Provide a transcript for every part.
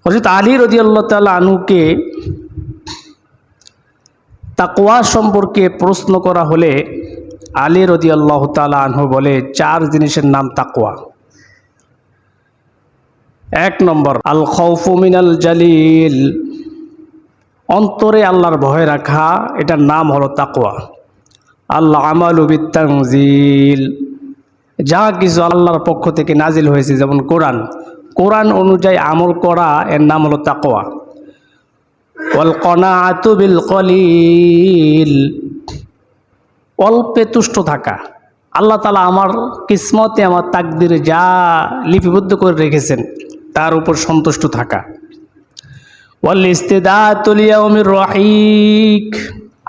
হযরত আলী রাদিয়াল্লাহু তাআলা আনহুকে তাকওয়া সম্পর্কে প্রশ্ন করা হলে আলী রাদিয়াল্লাহু তাআলা আনহু বলে 4 জিনিসের নাম তাকওয়া। 1 নম্বর আল খাউফু মিনাল জালিল, অন্তরে আল্লাহর ভয় রাখা, এটার নাম হলো তাকওয়া। আল আমালু বিত্তানজিল, যা কিছু আল্লাহর পক্ষ থেকে নাজিল হয়েছে যেমন কোরআন অনুযায়ী আমল করা, এর নাম হলো তাকওয়া। ওয়াল কনাআতু বিল কলিল, অল্পে তুষ্ট থাকা। আল্লাহ তাআলা আমার কিসমতে, আমার তাকদিরে যা লিপিবদ্ধ করে রেখেছেন তার উপর সন্তুষ্ট থাকা। ওয়াল ইস্তিদাতু লিয়াউমির রহিক,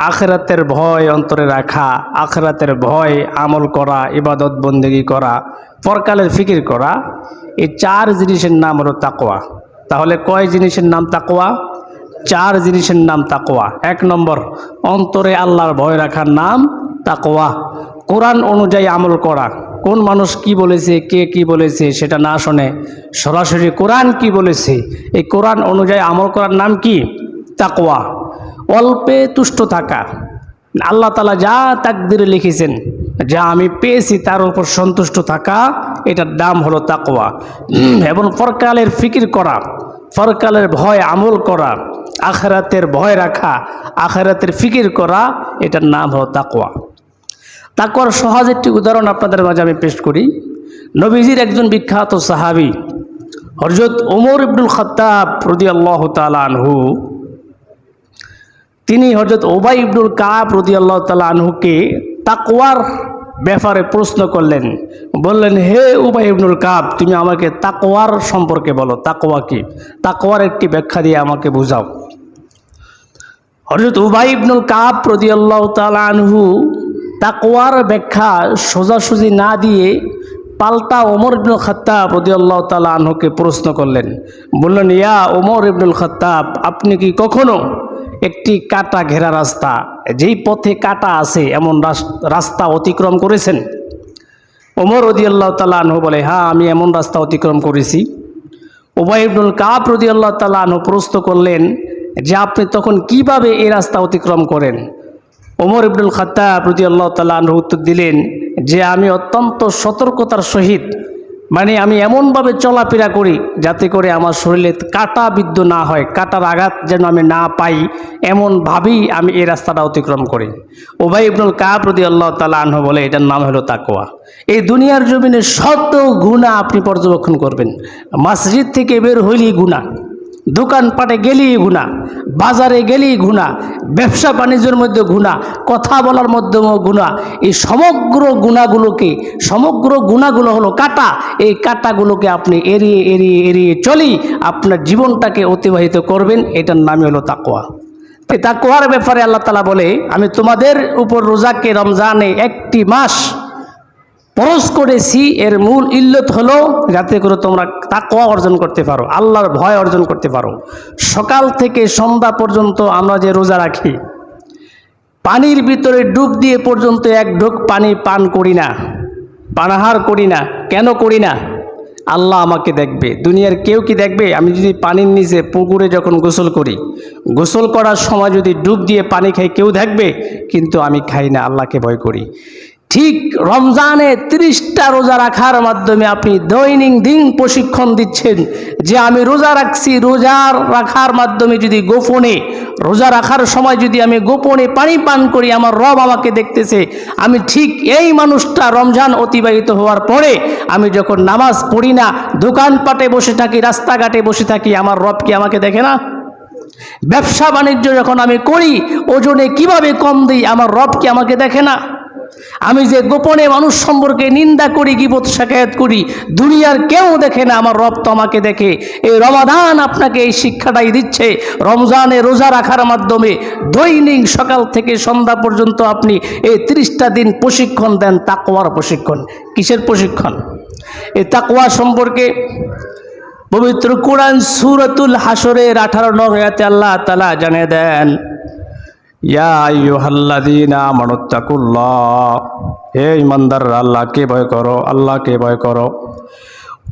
আখিরাতের ভয় অন্তরে রাখা, আখিরাতের ভয় আমল করা, ইবাদত বন্দেগী করা, পরকালের ফিকির করা, এই 4 জিনিসের নাম হলো তাকওয়া। তাহলে কয় জিনিসের নাম তাকওয়া? 4 জিনিসের নাম তাকওয়া। 1 নম্বর অন্তরে আল্লাহর ভয় রাখার নাম তাকওয়া। কোরআন অনুযায়ী আমল করা, কোন মানুষ কি বলেছে, কে কি বলেছে সেটা না শুনে সরাসরি কোরআন কি বলেছে এই কোরআন অনুযায়ী আমল করার নাম কি? তাকওয়া। অল্পে তুষ্ট থাকা, আল্লাহ তাআলা যা তাকদিরে লিখেছেন, যা আমি পেয়েছি তার উপর সন্তুষ্ট থাকা, এটার নাম হলো তাকওয়া। এবং পরকালের ফিকির করা, পরকালের ভয় আমল করা, আখিরাতের ভয় রাখা, আখিরাতের ফিকির করা, এটার নাম হলো তাকওয়া। তাকওয়ার সহজ একটি উদাহরণ আপনাদের মাঝে আমি পেশ করি। নবীজির একজন বিখ্যাত সাহাবী হযরত ওমর ইবনুল খাত্তাব রাদিয়াল্লাহু তাআলা আনহু, তিনি হযরত উবাই ইবনুল কাব রাদিয়াল্লাহু তাআলা আনহুকে তাকওয়ার ব্যাপারে প্রশ্ন করলেন। বললেন, হে উবাই ইবনুল কাব, তুমি আমাকে তাকওয়ার সম্পর্কে বলো, তাকওয়া কি? তাকওয়ার একটি ব্যাখ্যা দিয়ে আমাকে বুঝাও। হযরত উবাই ইবনুল কাব রাদিয়াল্লাহু তাআলা আনহু তাকওয়ার ব্যাখ্যা সোজাসুজি না দিয়ে পাল্টা ওমর ইবনুল খাত্তাব রাদিয়াল্লাহু তাআলা আনহুকে প্রশ্ন করলেন। বললেন, ইয়া ওমর ইবনুল খাত্তাব, আপনি কি কখনো একটি কাটা ঘেরা রাস্তা, যেই পথে কাটা আছে এমন রাস্তা অতিক্রম করেছেন? ওমর রাদিয়াল্লাহু তাআলা আনহু বলে, হ্যাঁ, আমি এমন রাস্তা অতিক্রম করেছি। উবাই ইবনুল কাব রাদিয়াল্লাহু তাআলা আনহু প্রশ্ন করলেন যে আপনি তখন কিভাবে এই রাস্তা অতিক্রম করেন? ওমর ইবনুল খাত্তাব রাদিয়াল্লাহু তাআলা আনহু উত্তর দিলেন যে আমি অত্যন্ত সতর্কতার সহিত, মানে আমি এমনভাবে চলাফেরা করি যাতে করে আমার শরীরে কাটা বিদ্ধ না হয়, কাটার আঘাত যেন আমি না পাই, এমনভাবেই আমি এই রাস্তাটা অতিক্রম করি। উবাই ইবনুল কাব রাদিয়াল্লাহু তাআলা আনহু বলে, এটার নাম হলো তাকওয়া। এই দুনিয়ার জমিনে শত গুনাহ আপনি পর্যবেক্ষণ করবেন, মসজিদ থেকে বের হইলেই গুনাহ, দোকানপাটে গেলেই গুনাহ, বাজারে গেলেই গুনাহ, ব্যবসা বাণিজ্যের মধ্যে গুনাহ, কথা বলার মধ্যেও গুনাহ। এই সমগ্র গুনাহগুলো হলো কাটা। এই কাটাগুলোকে আপনি এড়িয়ে এড়িয়ে এড়িয়ে চলি আপনার জীবনটাকে অতিবাহিত করবেন, এটার নামই হলো তাকওয়া। এই তাকওয়ার ব্যাপারে আল্লাহ তাআলা বলে, আমি তোমাদের উপর রোজাকে রমজানে 1টি মাস ফরজ করেছি, এর মূল ইল্লত হলো যাতে করে তোমরা তাকওয়া অর্জন করতে পারো, আল্লাহর ভয় অর্জন করতে পারো। সকাল থেকে সন্ধ্যা পর্যন্ত আমরা যে রোজা রাখি, পানির ভিতরে ডুব দিয়ে পর্যন্ত 1 ঢোক পানি পান করি না, পানাহার করি না। কেন করি না? আল্লাহ আমাকে দেখবে, দুনিয়ার কেউ কি দেখবে? আমি যদি পানির নিচে পুকুরে যখন গোসল করি, গোসল করার সময় যদি ডুব দিয়ে পানি খাই, কেউ দেখবে? কিন্তু আমি খাই না, আল্লাহকে ভয় করি। ঠিক রমজানে 30টা রোজা রাখার মাধ্যমে আপনি দৈনন্দিন প্রশিক্ষণ দিচ্ছেন যে আমি রোজা রাখছি, রোজা রাখার মাধ্যমে যদি গোপনে, রোজা রাখার সময় যদি আমি গোপনে পানি পান করি, আমার রব আমাকে দেখতেছে। আমি ঠিক এই মানুষটা রমজান অতিবাহিত হওয়ার পরে আমি যখন নামাজ পড়ি না, দোকানপাটে বসে থাকি, রাস্তাঘাটে বসে থাকি, আমার রব কি আমাকে দেখে না? ব্যবসা বাণিজ্য যখন আমি করি, ওজনে কিভাবে কম দিই, আমার রব কি আমাকে দেখে না? আমি যে গোপনে মানুষ সম্পর্কে নিন্দা করি, গীবত শিকায়ত করি, দুনিয়ার কেউ দেখে না, আমার রব তো আমাকে দেখে। এই রমাদান আপনাকে এই শিক্ষাটাই দিচ্ছে। রমজানে রোজা রাখার মাধ্যমে দৈনিক সকাল থেকে সন্ধ্যা পর্যন্ত আপনি এই 30টা দিন প্রশিক্ষণ দেন, তাকওয়ার প্রশিক্ষণ। কিসের প্রশিক্ষণ? এই তাকওয়া সম্পর্কে পবিত্র কোরআন সূরাতুল হাসরের 18 নং আয়াতে আল্লাহ তাআলা জানিয়ে দেন, ইয়া আইয়ুহাল্লাযীনা আমানুত্তাকুল্লাহ, হে ঈমানদাররা আল্লাহকে ভয় করো, আল্লাহকে ভয় করো।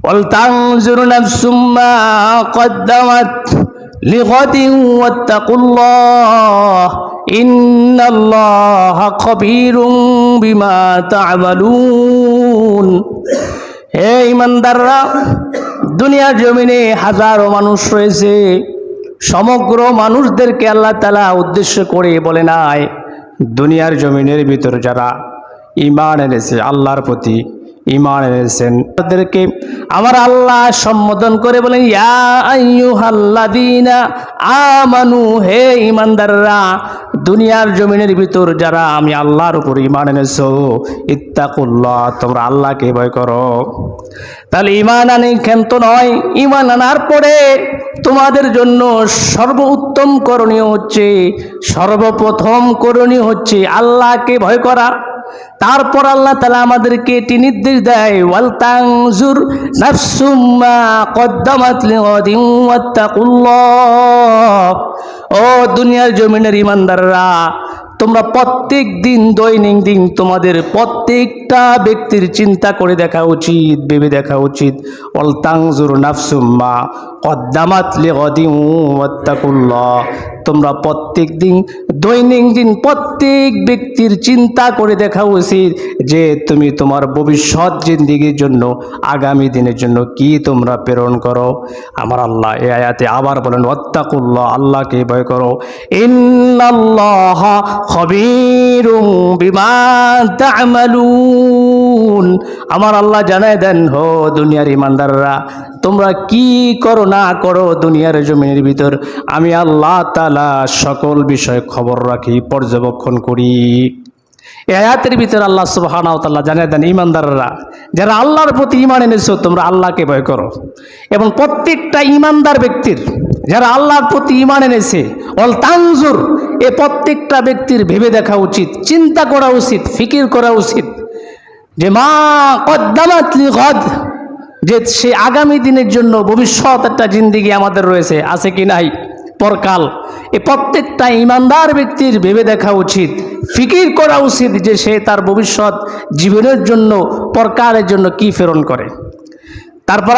ওয়ালতানজুর নাফসুম মা কদ্দামাত লিগাদিন ওয়াত্তাকুল্লাহ ইন্নাল্লাহা খাবীরুম বিমা তা'মালুন। হে ঈমানদাররা, দুনিয়ার জমিনে হাজারো মানুষ রয়েছে, সমগ্র মানুষদেরকে আল্লাহ তাআলা উদ্দেশ্য করে বলে নাই, দুনিয়ার জমিনের ভিতর যারা ঈমান এনেছে, আল্লাহর প্রতি ঈমান এনেছেন, তাদেরকে আমার আল্লাহ সম্বোধন করে বলেন ইয়া আইয়ুহাল্লাযীনা আমানু, হে ঈমানদাররা, দুনিয়ার জমিনের ভিতর যারা আমি আল্লাহর উপর ঈমান এনেছো, ইত্তাকুল্লাহ, তোমরা আল্লাহকে ভয় করো। তাহলে ঈমান আনি ক্ষান্ত নয়, ঈমান আনার পরে তোমাদের জন্য সর্বোত্তম করণীয় হচ্ছে, সর্বপ্রথম করণীয় হচ্ছে আল্লাহকে ভয় করা। তারপর আল্লাহ তাআলা আমাদেরকে এটি নির্দেশ দেয় ওয়ালতানজুর নাফসুম মা কদ্দামাত লিগাদিন ওয়াত্তাকুল্লাহ। ও দুনিয়ার জমিনের ঈমানদাররা, তোমরা প্রত্যেক দিন দৈনন্দিন তোমাদের প্রত্যেকটা ব্যক্তির চিন্তা করে দেখা উচিত, ভেবে দেখা উচিত। ওয়ালতানজুর নাফসুম মা কদ্দামাত লিগাদিন ওয়াত্তাকুল্লাহ। তোমরা প্রত্যেক দিন দৈনন্দিন প্রত্যেক ব্যক্তির চিন্তা করে দেখা উচিত যে তুমি তোমার ভবিষ্যৎ জিন্দেগির জন্য, আগামী দিনের জন্য কি তোমরা প্রেরণ করো। আমার আল্লাহ এই আয়াতে আবার বলেন ওয়াত্তাকুল্লাহ, আল্লাহকে ভয় করো। ইন্নাল্লাহা খাবীরুম বিমা তা'মালুন। আমার আল্লাহ জানায় দেন, হো দুনিয়ার ঈমানদাররা, তোমরা কি করো না করো দুনিয়ার জমিনের ভিতর, আমি আল্লাহ তাআলা সকল বিষয়ে খবর রাখি, পর্যবেক্ষণ করি। এই আয়াতের ভিতরে আল্লাহ সুবহানাহু ওয়া তাআলা জানিয়ে দেন, ঈমানদাররা, যারা আল্লাহর প্রতি ঈমান এনেছো, তোমরা আল্লাহকে ভয় করো। এবং প্রত্যেকটা ঈমানদার ব্যক্তির, যারা আল্লাহর প্রতি ঈমান এনেছে, ওয়াল তানজুর, এ প্রত্যেকটা ব্যক্তির ভেবে দেখা উচিত, চিন্তা করা উচিত, ফিকির করা উচিত যে মা কদ্দামাত লিগাদ, যে সে আগামী দিনের জন্য ভবিষ্যৎ একটা জিন্দেগি আমাদের রয়েছে, আছে কি নাই, পরকাল। এই প্রত্যেকটা ঈমানদার ব্যক্তির ভেবে দেখা উচিত, ফিকির করা উচিত যে সে তার ভবিষ্যৎ জীবনের জন্য, পরকালের জন্য কি প্রেরণ করে। তারপর